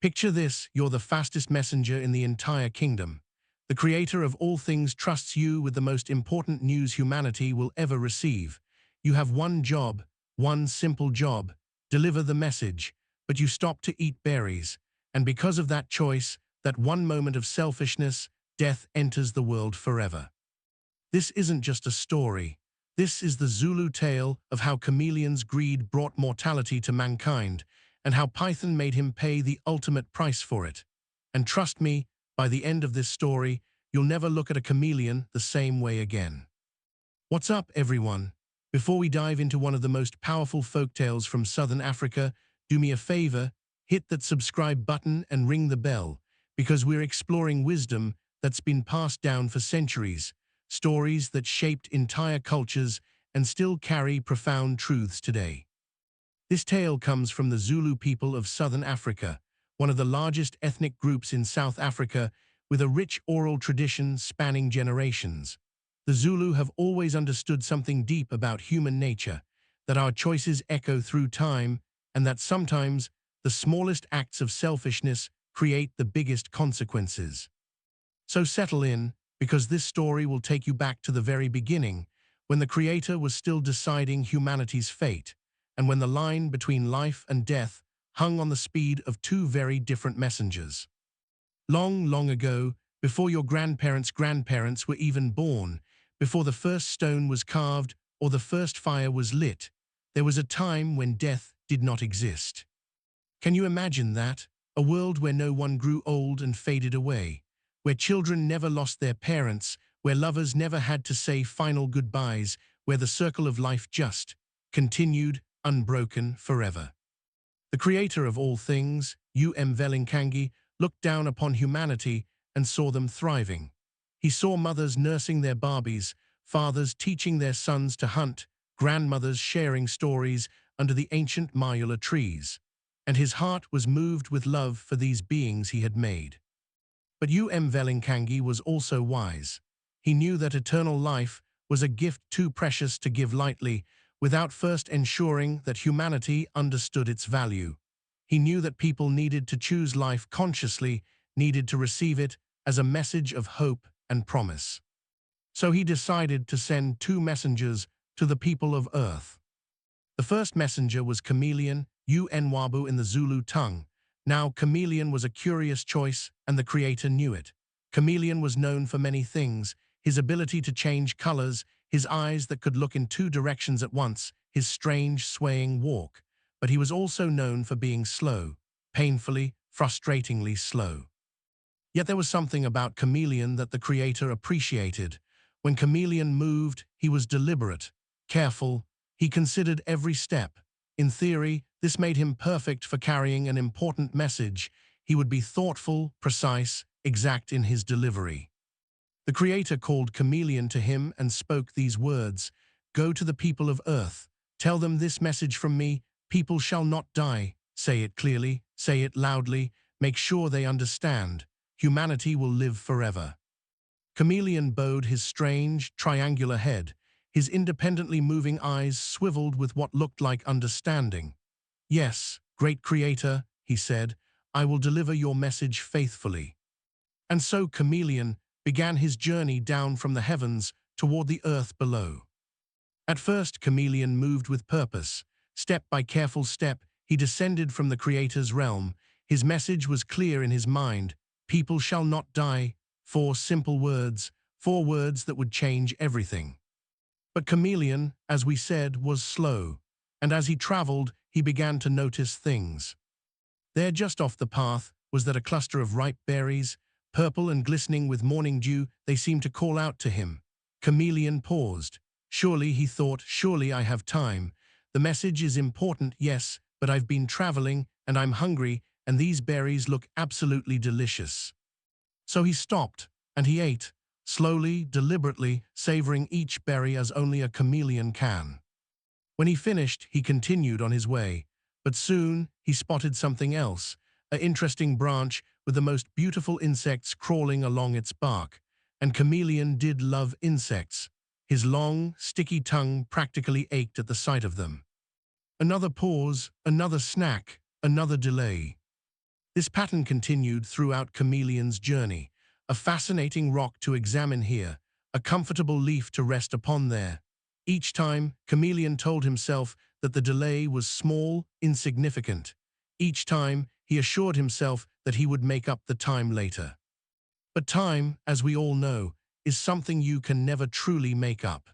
Picture this, you're the fastest messenger in the entire kingdom. The creator of all things trusts you with the most important news humanity will ever receive. You have one job, one simple job, deliver the message, but you stop to eat berries. And because of that choice, that one moment of selfishness, death enters the world forever. This isn't just a story. This is the Zulu tale of how Chameleon's greed brought mortality to mankind, and how Python made him pay the ultimate price for it. And trust me, by the end of this story, you'll never look at a chameleon the same way again. What's up, everyone? Before we dive into one of the most powerful folktales from Southern Africa, do me a favor, hit that subscribe button and ring the bell, because we're exploring wisdom that's been passed down for centuries, stories that shaped entire cultures and still carry profound truths today. This tale comes from the Zulu people of Southern Africa, one of the largest ethnic groups in South Africa, with a rich oral tradition spanning generations. The Zulu have always understood something deep about human nature, that our choices echo through time, and that sometimes the smallest acts of selfishness create the biggest consequences. So settle in, because this story will take you back to the very beginning, when the Creator was still deciding humanity's fate, and when the line between life and death hung on the speed of two very different messengers. Long, long ago, before your grandparents' were even born, before the first stone was carved or the first fire was lit, there was a time when death did not exist. Can you imagine that? A world where no one grew old and faded away, where children never lost their parents, where lovers never had to say final goodbyes, where the circle of life just continued, unbroken forever. The creator of all things, Mvelinkangi, looked down upon humanity and saw them thriving. He saw mothers nursing their babies, fathers teaching their sons to hunt, grandmothers sharing stories under the ancient Mayula trees, and his heart was moved with love for these beings he had made. But Mvelinkangi was also wise. He knew that eternal life was a gift too precious to give lightly, without first ensuring that humanity understood its value. He knew that people needed to choose life consciously, needed to receive it as a message of hope and promise. So he decided to send two messengers to the people of Earth. The first messenger was Chameleon, Unwabu in the Zulu tongue. Now, Chameleon was a curious choice, and the Creator knew it. Chameleon was known for many things: his ability to change colors, his eyes that could look in two directions at once, his strange, swaying walk. But he was also known for being slow, painfully, frustratingly slow. Yet there was something about Chameleon that the Creator appreciated. When Chameleon moved, he was deliberate, careful. He considered every step. In theory, this made him perfect for carrying an important message. He would be thoughtful, precise, exact in his delivery. The Creator called Chameleon to him and spoke these words: "Go to the people of Earth. Tell them this message from me: people shall not die. Say it clearly, say it loudly, make sure they understand. Humanity will live forever." Chameleon bowed his strange, triangular head. His independently moving eyes swiveled with what looked like understanding. "Yes, great Creator," he said, "I will deliver your message faithfully." And so Chameleon began his journey down from the heavens toward the earth below. At first, Chameleon moved with purpose. Step by careful step, he descended from the Creator's realm. His message was clear in his mind: people shall not die. 4 simple words, 4 words that would change everything. But Chameleon, as we said, was slow, and as he traveled, he began to notice things. There, just off the path, was that a cluster of ripe berries, purple and glistening with morning dew. They seemed to call out to him. Chameleon paused. Surely, he thought, surely I have time. The message is important, yes, but I've been traveling, and I'm hungry, and these berries look absolutely delicious. So he stopped, and he ate, slowly, deliberately, savoring each berry as only a chameleon can. When he finished, he continued on his way, but soon he spotted something else, an interesting branch with the most beautiful insects crawling along its bark. And Chameleon did love insects. His long, sticky tongue practically ached at the sight of them. Another pause, another snack, another delay. This pattern continued throughout Chameleon's journey, a fascinating rock to examine here, a comfortable leaf to rest upon there. Each time, Chameleon told himself that the delay was small, insignificant. Each time, he assured himself that he would make up the time later. But time, as we all know, is something you can never truly make up.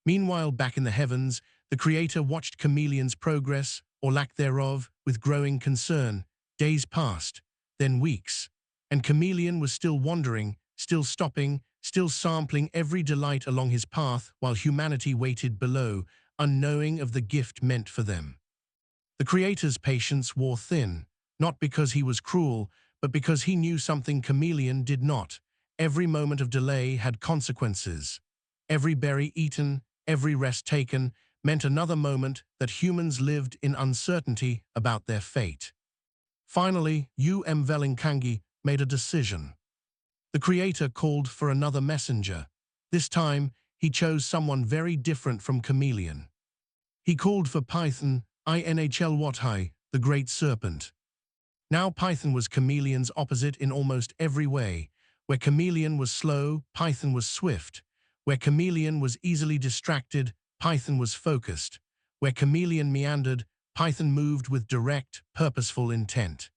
Meanwhile, back in the heavens, the creator watched Chameleon's progress, or lack thereof, with growing concern. Days passed, then weeks, and Chameleon was still wandering, still stopping, still sampling every delight along his path while humanity waited below, unknowing of the gift meant for them. The creator's patience wore thin, not because he was cruel, but because he knew something Chameleon did not. Every moment of delay had consequences. Every berry eaten, every rest taken, meant another moment that humans lived in uncertainty about their fate. Finally, Mvelinkangi made a decision. The creator called for another messenger. This time, he chose someone very different from Chameleon. He called for Python, Inhlwathai, the great serpent. Now Python was Chameleon's opposite in almost every way. Where Chameleon was slow, Python was swift. Where Chameleon was easily distracted, Python was focused. Where Chameleon meandered, Python moved with direct, purposeful intent.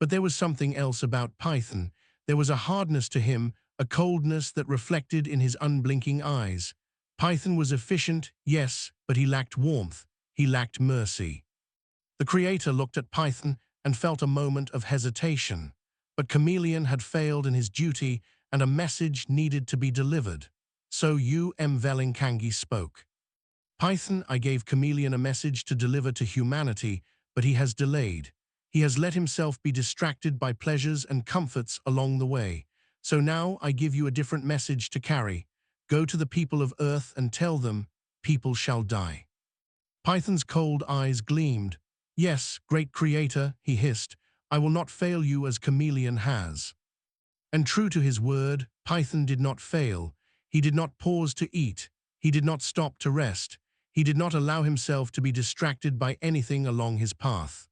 But there was something else about Python. There was a hardness to him, a coldness that reflected in his unblinking eyes. Python was efficient, yes, but he lacked warmth. He lacked mercy. The creator looked at Python and felt a moment of hesitation. But Chameleon had failed in his duty, and a message needed to be delivered. So Mvelinkangi spoke. Python, I gave Chameleon a message to deliver to humanity, but he has delayed. He has let himself be distracted by pleasures and comforts along the way. So now I give you a different message to carry. Go to the people of Earth and tell them, people shall die. Python's cold eyes gleamed. Yes, great creator, he hissed, I will not fail you as Chameleon has. And true to his word, Python did not fail. He did not pause to eat. He did not stop to rest. He did not allow himself to be distracted by anything along his path.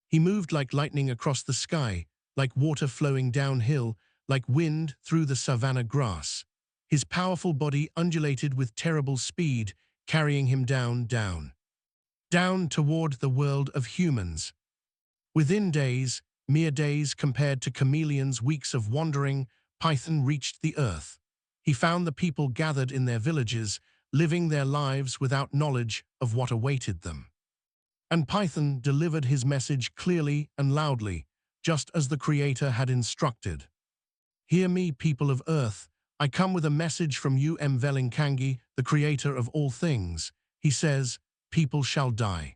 He moved like lightning across the sky, like water flowing downhill, like wind through the savanna grass. His powerful body undulated with terrible speed, carrying him down toward the world of humans. Within days, mere days compared to Chameleon's weeks of wandering, Python reached the earth. He found the people gathered in their villages, living their lives without knowledge of what awaited them. And Python delivered his message clearly and loudly, just as the Creator had instructed. Hear me, people of Earth. I come with a message from Mvelinkangi, the Creator of all things. He says, people shall die.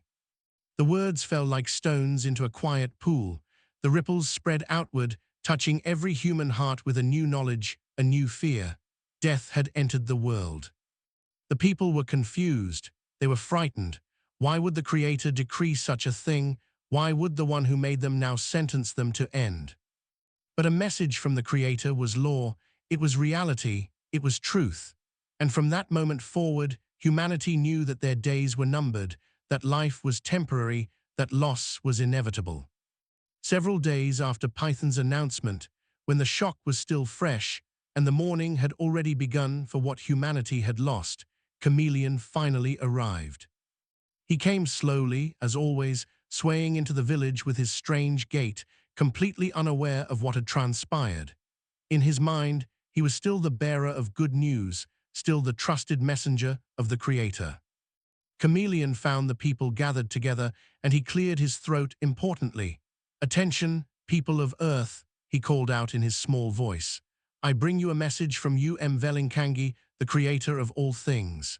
The words fell like stones into a quiet pool. The ripples spread outward, touching every human heart with a new knowledge, a new fear. Death had entered the world. The people were confused. They were frightened. Why would the Creator decree such a thing? Why would the one who made them now sentence them to end? But a message from the Creator was law. It was reality. It was truth. And from that moment forward, humanity knew that their days were numbered, that life was temporary, that loss was inevitable. Several days after Python's announcement, when the shock was still fresh, and the mourning had already begun for what humanity had lost, Chameleon finally arrived. He came slowly, as always, swaying into the village with his strange gait, completely unaware of what had transpired. In his mind, he was still the bearer of good news, still the trusted messenger of the Creator. Chameleon found the people gathered together, and he cleared his throat importantly. Attention, people of Earth, he called out in his small voice. I bring you a message from Mvelinkangi, the Creator of all things.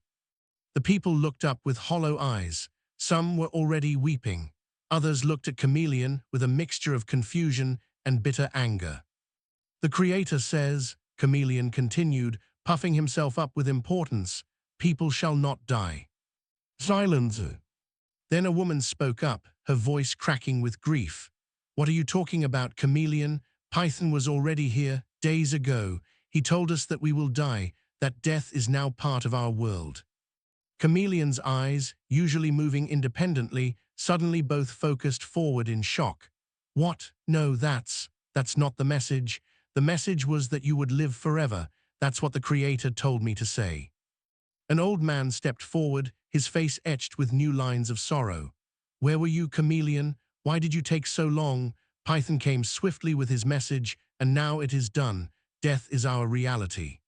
The people looked up with hollow eyes. Some were already weeping. Others looked at Chameleon with a mixture of confusion and bitter anger. The Creator says, Chameleon continued, puffing himself up with importance, people shall not die. Silence. Then a woman spoke up, her voice cracking with grief. What are you talking about, Chameleon? Python was already here, days ago. He told us that we will die, that death is now part of our world. Chameleon's eyes, usually moving independently, suddenly both focused forward in shock. What? No, that's not the message. The message was that you would live forever. That's what the Creator told me to say. An old man stepped forward, his face etched with new lines of sorrow. Where were you, Chameleon? Why did you take so long? Python came swiftly with his message, and now it is done. Death is our reality.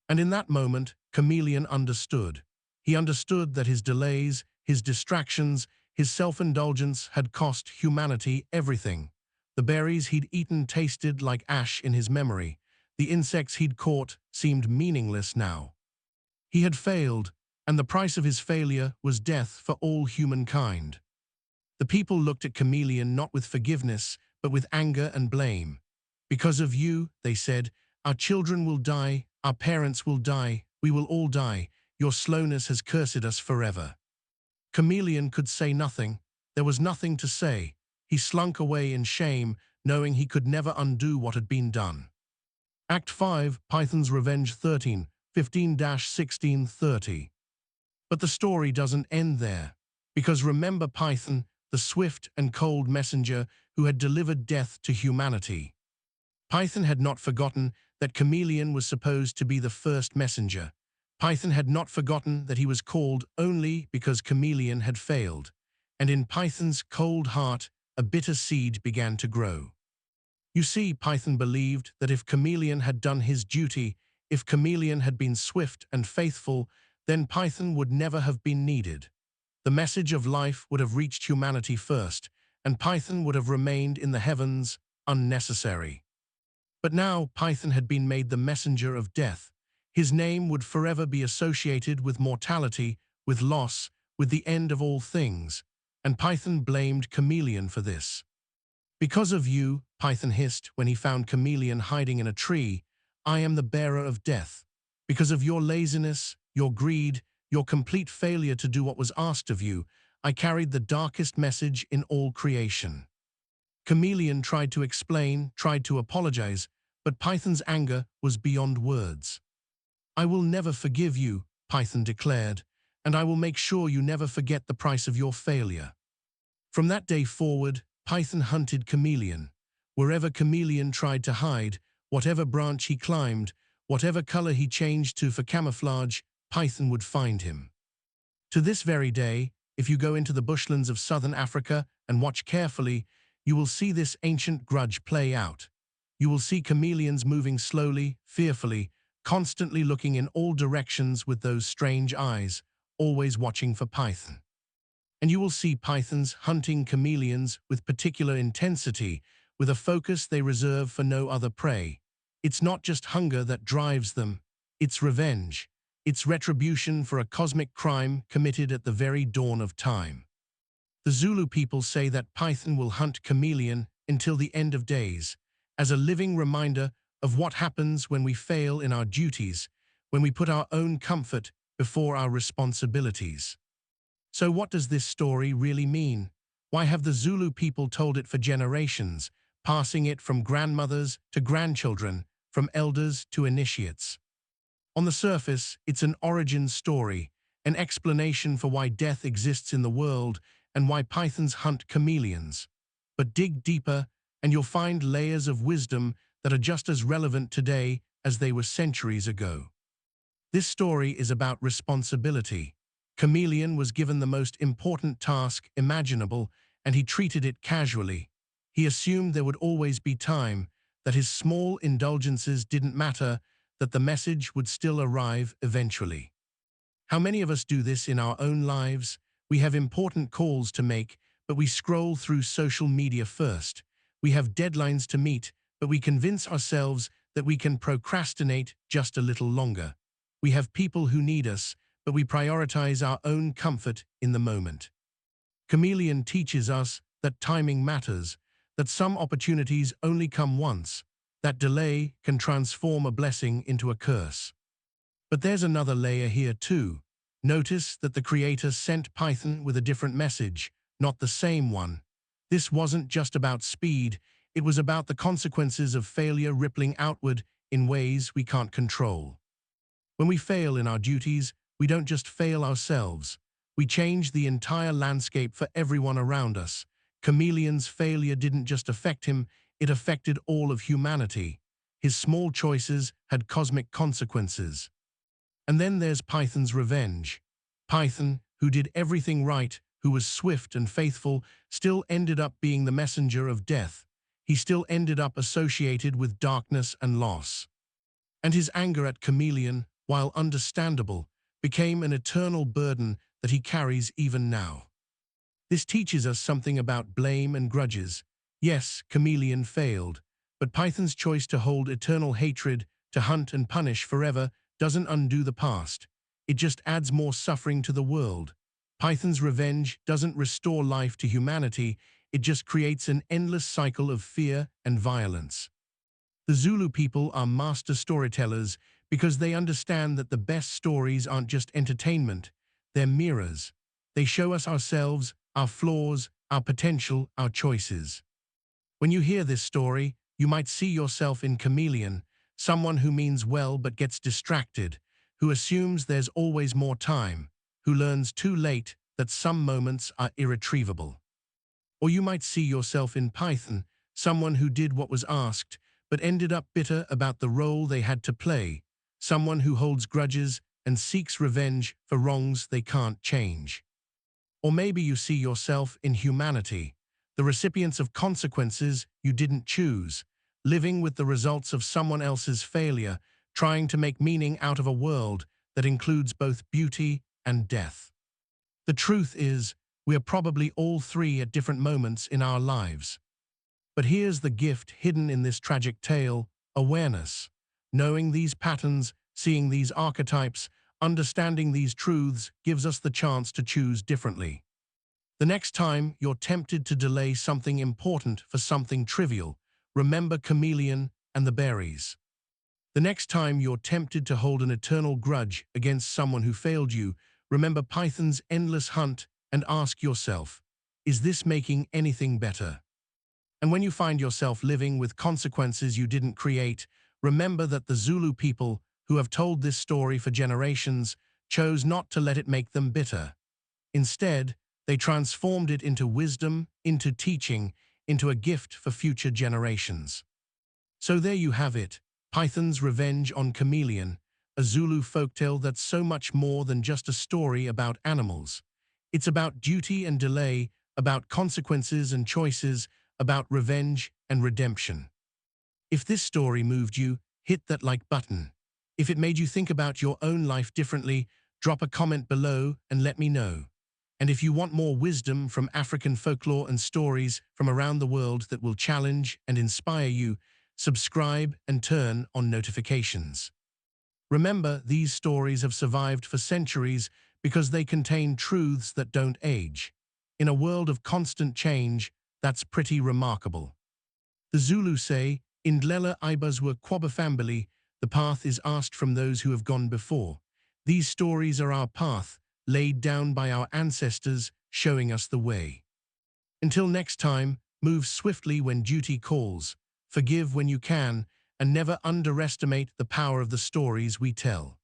And in that moment, Chameleon understood. He understood that his delays, his distractions, his self-indulgence had cost humanity everything. The berries he'd eaten tasted like ash in his memory. The insects he'd caught seemed meaningless now. He had failed, and the price of his failure was death for all humankind. The people looked at Chameleon not with forgiveness, but with anger and blame. Because of you, they said, our children will die, our parents will die, we will all die. Your slowness has cursed us forever. Chameleon could say nothing. There was nothing to say. He slunk away in shame, knowing he could never undo what had been done. Act 5, Python's Revenge 13, 15-1630. But the story doesn't end there. Because remember Python, the swift and cold messenger who had delivered death to humanity. Python had not forgotten that Chameleon was supposed to be the first messenger. Python had not forgotten that he was called only because Chameleon had failed. And in Python's cold heart, a bitter seed began to grow. You see, Python believed that if Chameleon had done his duty, if Chameleon had been swift and faithful, then Python would never have been needed. The message of life would have reached humanity first, and Python would have remained in the heavens, unnecessary. But now Python had been made the messenger of death. His name would forever be associated with mortality, with loss, with the end of all things, and Python blamed Chameleon for this. Because of you, Python hissed when he found Chameleon hiding in a tree, I am the bearer of death. Because of your laziness, your greed, your complete failure to do what was asked of you, I carried the darkest message in all creation. Chameleon tried to explain, tried to apologize, but Python's anger was beyond words. I will never forgive you, Python declared, and I will make sure you never forget the price of your failure. From that day forward, Python hunted Chameleon. Wherever Chameleon tried to hide, whatever branch he climbed, whatever color he changed to for camouflage, Python would find him. To this very day, if you go into the bushlands of southern Africa and watch carefully, you will see this ancient grudge play out. You will see chameleons moving slowly, fearfully, constantly looking in all directions with those strange eyes, always watching for Python. And you will see pythons hunting chameleons with particular intensity, with a focus they reserve for no other prey. It's not just hunger that drives them, it's revenge. It's retribution for a cosmic crime committed at the very dawn of time. The Zulu people say that Python will hunt Chameleon until the end of days, as a living reminder of what happens when we fail in our duties, when we put our own comfort before our responsibilities. So what does this story really mean? Why have the Zulu people told it for generations, passing it from grandmothers to grandchildren, from elders to initiates? On the surface, it's an origin story, an explanation for why death exists in the world and why pythons hunt chameleons. But dig deeper, and you'll find layers of wisdom that are just as relevant today as they were centuries ago. This story is about responsibility. Chameleon was given the most important task imaginable, and he treated it casually. He assumed there would always be time, that his small indulgences didn't matter, that the message would still arrive eventually. How many of us do this in our own lives? We have important calls to make, but we scroll through social media first. We have deadlines to meet, but we convince ourselves that we can procrastinate just a little longer. We have people who need us, but we prioritize our own comfort in the moment. Chameleon teaches us that timing matters, that some opportunities only come once, that delay can transform a blessing into a curse. But there's another layer here too. Notice that the creator sent Python with a different message, not the same one. This wasn't just about speed, it was about the consequences of failure rippling outward in ways we can't control. When we fail in our duties, we don't just fail ourselves. We change the entire landscape for everyone around us. Chameleon's failure didn't just affect him, it affected all of humanity. His small choices had cosmic consequences. And then there's Python's revenge. Python, who did everything right, who was swift and faithful, still ended up being the messenger of death. He still ended up associated with darkness and loss. And his anger at Chameleon, while understandable, became an eternal burden that he carries even now. This teaches us something about blame and grudges. Yes, Chameleon failed, but Python's choice to hold eternal hatred, to hunt and punish forever, doesn't undo the past. It just adds more suffering to the world. Python's revenge doesn't restore life to humanity, it just creates an endless cycle of fear and violence. The Zulu people are master storytellers because they understand that the best stories aren't just entertainment, they're mirrors. They show us ourselves, our flaws, our potential, our choices. When you hear this story, you might see yourself in Chameleon, someone who means well but gets distracted, who assumes there's always more time, who learns too late that some moments are irretrievable. Or you might see yourself in Python, someone who did what was asked, but ended up bitter about the role they had to play, someone who holds grudges and seeks revenge for wrongs they can't change. Or maybe you see yourself in humanity, the recipients of consequences you didn't choose, living with the results of someone else's failure, trying to make meaning out of a world that includes both beauty and death. The truth is, we are probably all three at different moments in our lives. But here's the gift hidden in this tragic tale: awareness. Knowing these patterns, seeing these archetypes, understanding these truths gives us the chance to choose differently. The next time you're tempted to delay something important for something trivial, remember Chameleon and the berries. The next time you're tempted to hold an eternal grudge against someone who failed you, remember Python's endless hunt and ask yourself, is this making anything better? And when you find yourself living with consequences you didn't create, remember that the Zulu people, who have told this story for generations, chose not to let it make them bitter. Instead, they transformed it into wisdom, into teaching, into a gift for future generations. So there you have it, Python's Revenge on Chameleon, a Zulu folktale that's so much more than just a story about animals. It's about duty and delay, about consequences and choices, about revenge and redemption. If this story moved you, hit that like button. If it made you think about your own life differently, drop a comment below and let me know. And if you want more wisdom from African folklore and stories from around the world that will challenge and inspire you, subscribe and turn on notifications. Remember, these stories have survived for centuries because they contain truths that don't age. In a world of constant change, that's pretty remarkable. The Zulu say, "Indlela ibazwa kwabafambili," the path is asked from those who have gone before. These stories are our path, laid down by our ancestors, showing us the way. Until next time, move swiftly when duty calls, forgive when you can, and never underestimate the power of the stories we tell.